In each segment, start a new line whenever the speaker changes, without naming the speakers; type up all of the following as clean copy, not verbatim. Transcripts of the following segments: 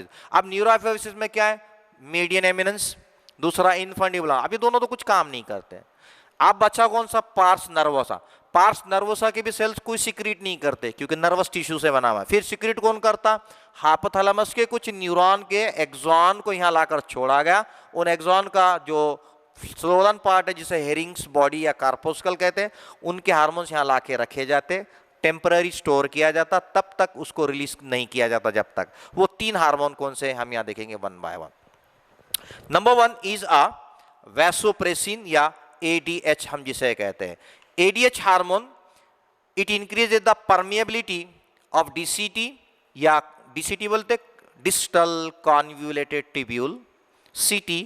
Apophis. अब neuro Apophis में क्या है, मीडियन एमिनेंस, दूसरा इनफंडिबुलम। अभी दोनों तो कुछ काम नहीं करते। अब बचा कौन सा, पार्स नर्वोसा। पार्स नर्वोसा के भी सेल्स कोई सिक्रीट नहीं करते क्योंकि नर्वस टिश्यू से बना हुआ है। फिर सिक्रीट कौन करता, हाइपोथैलेमस के कुछ न्यूरॉन के एक्सॉन को यहां लाकर छोड़ा गया। उन एक्सॉन का जो फ्लोरन पार्ट है जिसे हेरिंग्स बॉडी या कार्पोस्कल कहते हैं, उनके हार्मोन्स यहां लाके रखे जाते, टेम्पररी स्टोर किया जाता, तब तक उसको रिलीज नहीं किया जाता जब तक। वो 3 हार्मोन कौन से हम यहां देखेंगे one by one. Number 1 is a vasopressin या ADH हम जिसे कहते हैं। ADH hormone, it increases the permeability of DCT या DCT बोलते distal convoluted tubule, CT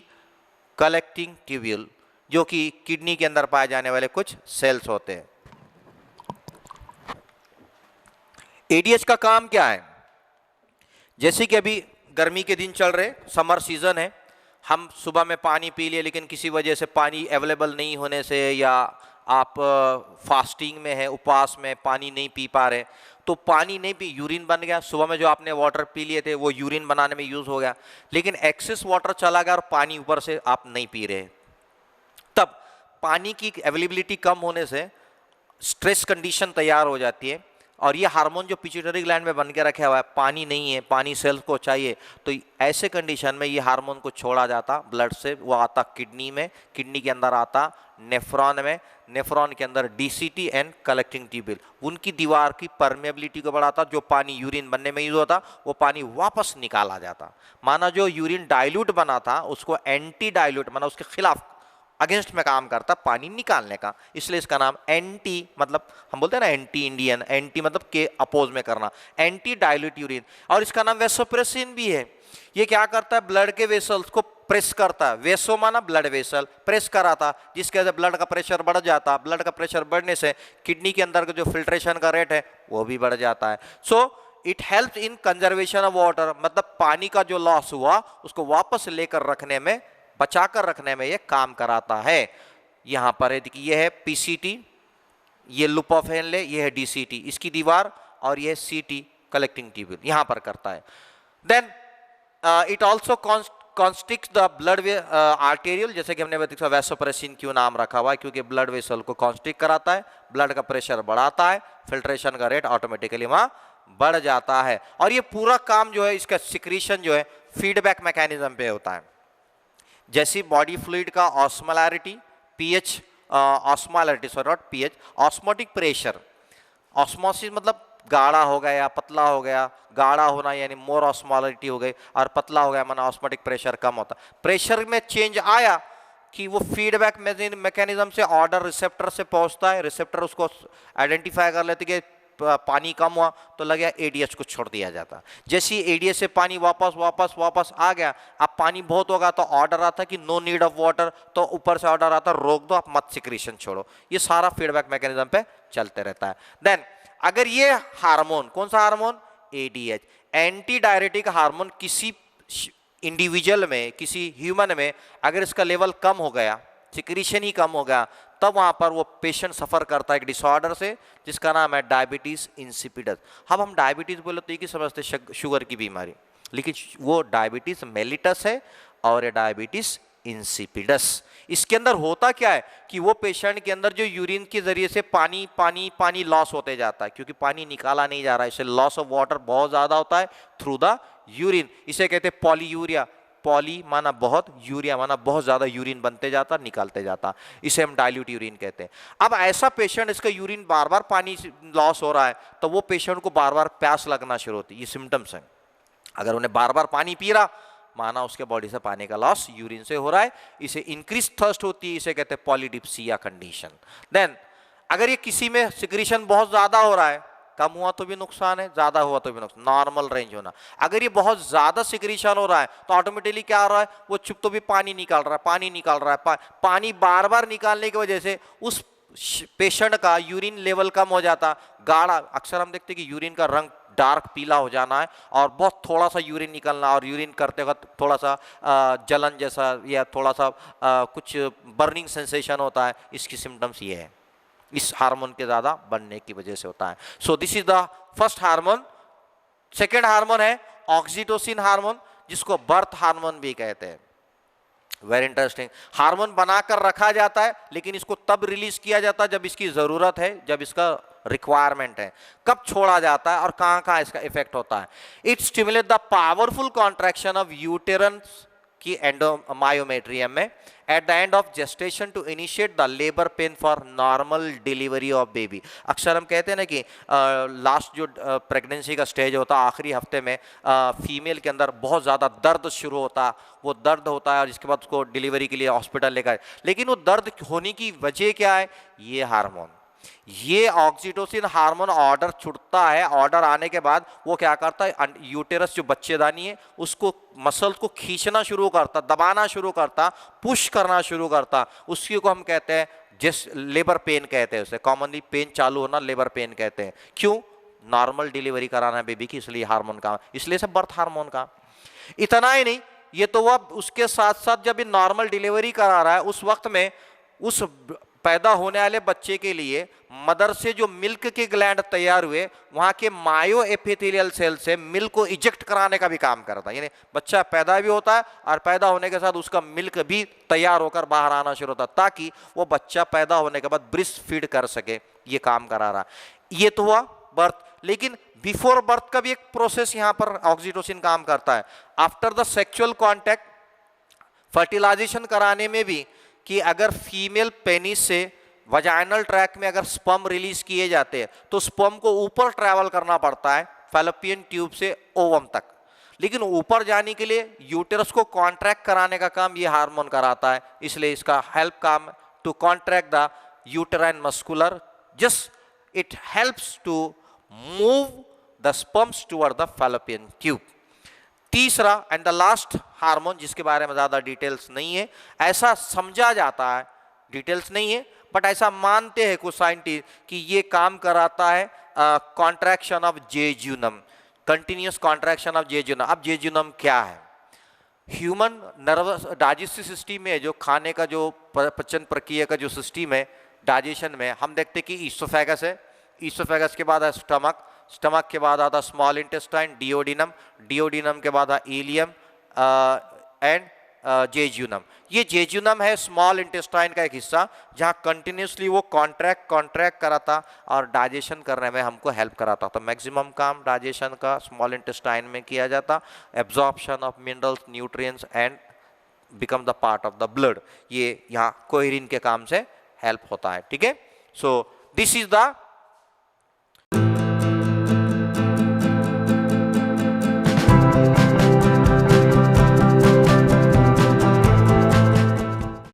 collecting tubule, जो कि किडनी के अंदर पाए जाने वाले कुछ सेल्स होते हैं। ADH का काम क्या है, जैसे कि अभी गर्मी के दिन चल रहे, समर सीजन है, हम सुबह में पानी पी लिए लेकिन किसी वजह से पानी अवेलेबल नहीं होने से, या आप फास्टिंग में है, उपवास में पानी नहीं पी पा रहे, तो पानी नहीं पी, यूरिन बन गया। सुबह में जो आपने वाटर पी लिए थे वो यूरिन बनाने में यूज हो गया, लेकिन एक्सेस वाटर चला गया और पानी ऊपर से आप नहीं पी रहे, तब पानी की अवेलेबिलिटी कम होने से स्ट्रेस कंडीशन तैयार हो जाती है। और ये हार्मोन जो पिट्यूटरी ग्लैंड में बन के रखा हुआ है, पानी नहीं है, पानी सेल्स को चाहिए, तो ऐसे कंडीशन में ये हार्मोन को छोड़ा जाता ब्लड से, वो आता किडनी में, किडनी के अंदर आता नेफ्रॉन में, नेफ्रॉन के अंदर DCT एंड कलेक्टिंग ट्यूब्यूल, उनकी दीवार की परमेबिलिटी को बढ़ाता, जो पानी यूरिन बनने में यूज होता वो पानी वापस निकाला जाता। माना जो यूरिन डाइल्यूट बना था उसको एंटी डाइल्यूट, माना उसके खिलाफ अगेंस्ट में काम करता पानी निकालने का, इसलिए इसका नाम एंटी, मतलब हम बोलते हैं ना एंटी इंडियन, एंटी मतलब के अपोज में करना, एंटी डाइल्यूट यूरिन। और इसका नाम वैसोप्रेसिन भी है। ये क्या करता है, ब्लड के वेसल्स को प्रेस करता है, वेसो माना ब्लड वेसल, प्रेस कराता, जिसके वजह से ब्लड का प्रेशर बढ़ जाता। ब्लड का प्रेशर बढ़ने से किडनी के अंदर का जो फिल्ट्रेशन का रेट है वो भी बढ़ जाता है। So it helps in conservation of water, मतलब पानी का जो लॉस हुआ उसको वापस लेकर रखने में, बचाकर रखने में ये काम कराता है। यहां पर है, ये है PCT, ये लूप ऑफ हेनले, ये है DCT इसकी दीवार, और ये CT कलेक्टिंग ट्यूब्यूल यहां पर करता है। Then it also constricts the blood arterial, जैसे कि हमने देखा वैसोप्रेसिन क्यों नाम रखा हुआ है, क्योंकि ब्लड वेसल को कॉन्स्ट्रिक्ट कराता है, ब्लड का प्रेशर बढ़ाता है, फिल्ट्रेशन का रेट ऑटोमेटिकली वहां बढ़ जाता है। और ये पूरा काम जो है, इसका सिक्रीशन जो है फीडबैक मैकेनिज्म पे होता है। जैसी बॉडी फ्लूइड का osmolarity, pH, osmolarity sorry not pH, osmotic pressure, osmosis मतलब गाढ़ा हो गया या पतला हो गया, गाढ़ा होना यानी मोर ऑस्मोलैरिटी हो गई, और पतला हो गया माना ऑस्मोटिक प्रेशर कम होता। प्रेशर में चेंज आया कि वो फीडबैक मैकेनिज्म से ऑर्डर रिसेप्टर से पहुंचता है, रिसेप्टर उसको आइडेंटिफाई कर लेते कि पानी कम हुआ तो लगे ADH को छोड़ दिया जाता। जैसे ADH से पानी वापस वापस वापस आ गया, अब पानी बहुत होगा तो ऑर्डर आता कि नो नीड ऑफ वाटर, तो ऊपर से ऑर्डर आता रोक दो, आप मत सिक्रीशन छोड़ो। ये सारा फीडबैक मैकेनिज्म पे चलते रहता है। देन अगर ये हार्मोन, कौन सा hormone, ADH, anti diuretic hormone, किसी इंडिविजुअल में, किसी ह्यूमन में अगर इसका लेवल कम हो गया, सिक्रीशन ही कम हो गया, तब वहां पर वो पेशेंट सफर करता है एक डिसऑर्डर से जिसका नाम है डायबिटीज इंसिपिडस। अब हम डायबिटीज बोले तो ये समझते शुगर की बीमारी, लेकिन वो डायबिटीज मेलिटस है और ये डायबिटीज इंसिपिडस। इसके अंदर होता क्या है कि वो पेशेंट के अंदर जो यूरिन के जरिए से पानी पानी पानी लॉस होते जाता है, क्योंकि पानी निकाला नहीं जा रहा है, इससे लॉस ऑफ वाटर बहुत ज्यादा होता है थ्रू द यूरिन। इसे कहते हैं पॉलीयूरिया, पॉली माना बहुत, यूरिया माना बहुत ज्यादा यूरिन बनते जाता, निकालते जाता, इसे हम डाइल्यूट यूरिन कहते हैं। अब ऐसा पेशेंट, इसका यूरिन बार बार पानी लॉस हो रहा है, तो वो पेशेंट को बार बार प्यास लगना शुरू होती है, ये सिम्टम्स हैं। अगर उन्हें बार बार पानी पी रहा, माना उसके बॉडी से पानी का लॉस यूरिन से हो रहा है, इसे इंक्रीज थर्स्ट होती है, इसे कहते हैं पॉलीडिप्सिया कंडीशन। देन अगर ये किसी में सिक्रीशन बहुत ज्यादा हो रहा है, कम हुआ तो भी नुकसान है, ज्यादा हुआ तो भी नुकसान, नॉर्मल रेंज होना। अगर ये बहुत ज्यादा सिक्रीशन हो रहा है तो ऑटोमेटिकली क्या हो रहा है, वो चुप तो भी पानी निकाल रहा है, पानी निकाल रहा है, पानी बार बार निकालने की वजह से उस पेशेंट का यूरिन लेवल कम हो जाता, गाढ़ा, अक्सर हम देखते हैं कि यूरिन का रंग डार्क पीला हो जाना है और बहुत थोड़ा सा यूरिन निकलना, और यूरिन करते वक्त थोड़ा सा जलन जैसा या थोड़ा सा कुछ बर्निंग सेंसेशन होता है। इसकी सिम्टम्स ये है, इस हार्मोन के ज्यादा बनने की वजह से होता है। So this is the first hormone. Second hormone है ऑक्सीटोसिन हार्मोन, जिसको बर्थ हार्मोन भी कहते हैं। Very interesting. हार्मोन बनाकर रखा जाता है, लेकिन इसको तब रिलीज किया जाता है जब इसकी जरूरत है, जब इसका रिक्वायरमेंट है। कब छोड़ा जाता है और कहां कहां इसका इफेक्ट होता है? It stimulate the powerful contraction of uterus की एंडोमायोमेट्रियम में at the end of gestation to initiate the labour pain for normal delivery of baby. अक्सर हम कहते हैं ना कि लास्ट जो प्रेगनेंसी का स्टेज होता है, आखिरी हफ्ते में फीमेल के अंदर बहुत ज़्यादा दर्द शुरू होता है, वो दर्द होता है और जिसके बाद उसको डिलीवरी के लिए हॉस्पिटल लेकर, लेकिन वो दर्द होने की वजह क्या है? ये हार्मोन, ये ऑक्सीटोसिन हार्मोन ऑर्डर छूटता है। ऑर्डर आने के बाद वो क्या करता है? यूटेरस जो बच्चेदानी है उसको, मसल को खींचना शुरू करता, दबाना शुरू करता, पुश करना शुरू करता। उसी को हम कहते हैं जिस लेबर पेन कहते हैं, उसे कॉमनली पेन चालू होना लेबर पेन कहते हैं। क्यों? नॉर्मल डिलीवरी कराना है बेबी की, इसलिए हार्मोन का, इसलिए से बर्थ हार्मोन का। इतना ही नहीं, ये तो वह उसके साथ साथ जब ये नॉर्मल डिलीवरी करा रहा है उस वक्त में उस पैदा होने वाले बच्चे के लिए मदर से जो मिल्क के ग्लैंड तैयार हुए, वहां के मायो एपिथेलियल सेल से मिल्क को इजेक्ट कराने का भी काम करता है। यानी बच्चा पैदा भी होता है और पैदा होने के साथ उसका मिल्क भी तैयार होकर बाहर आना शुरू होता है, ताकि वो बच्चा पैदा होने के बाद ब्रेस्ट फीड कर सके। ये काम करा रहा। ये तो हुआ बर्थ, लेकिन बिफोर बर्थ का भी एक प्रोसेस यहां पर ऑक्सीटोसिन काम करता है। After the sexual contact, fertilisation कराने में भी, कि अगर फीमेल पेनिस से वजाइनल ट्रैक में अगर स्पर्म रिलीज किए जाते हैं तो स्पर्म को ऊपर ट्रैवल करना पड़ता है फैलोपियन ट्यूब से ओवम तक, लेकिन ऊपर जाने के लिए यूटेरस को कॉन्ट्रैक्ट कराने का काम ये हार्मोन कराता है। इसलिए इसका हेल्प काम to contract the uterine muscular, just it helps to move the sperms toward the fallopian tube. तीसरा एंड द लास्ट हार्मोन, जिसके बारे में ज्यादा डिटेल्स नहीं है, ऐसा समझा जाता है, डिटेल्स नहीं है बट ऐसा मानते हैं कुछ साइंटिस्ट कि ये काम कराता है contraction of jejunum, continuous contraction of jejunum. अब जेजुनम क्या है? ह्यूमन नर्वस डाइजेस्टिव सिस्टम में जो खाने का जो पचन प्रक्रिया का जो सिस्टम है, डाइजेशन में हम देखते हैं कि ईसोफेगस है, ईसोफेगस के बाद है स्टमक, स्टमक के बाद आता स्मॉल इंटेस्टाइन, डिओडिनम, डिओडिनम के बाद इलियम एंड जेजुनम। ये जेजुनम है स्मॉल इंटेस्टाइन का एक हिस्सा, जहां कंटिन्यूसली वो कॉन्ट्रैक्ट कराता और डाइजेशन करने में हमको हेल्प कराता। तो मैक्सिमम काम डाइजेशन का स्मॉल इंटेस्टाइन में किया जाता, absorption of minerals, nutrients and become the part of the blood, ये यहाँ कोहेरिन के काम से हेल्प होता है। ठीक है, सो दिस इज द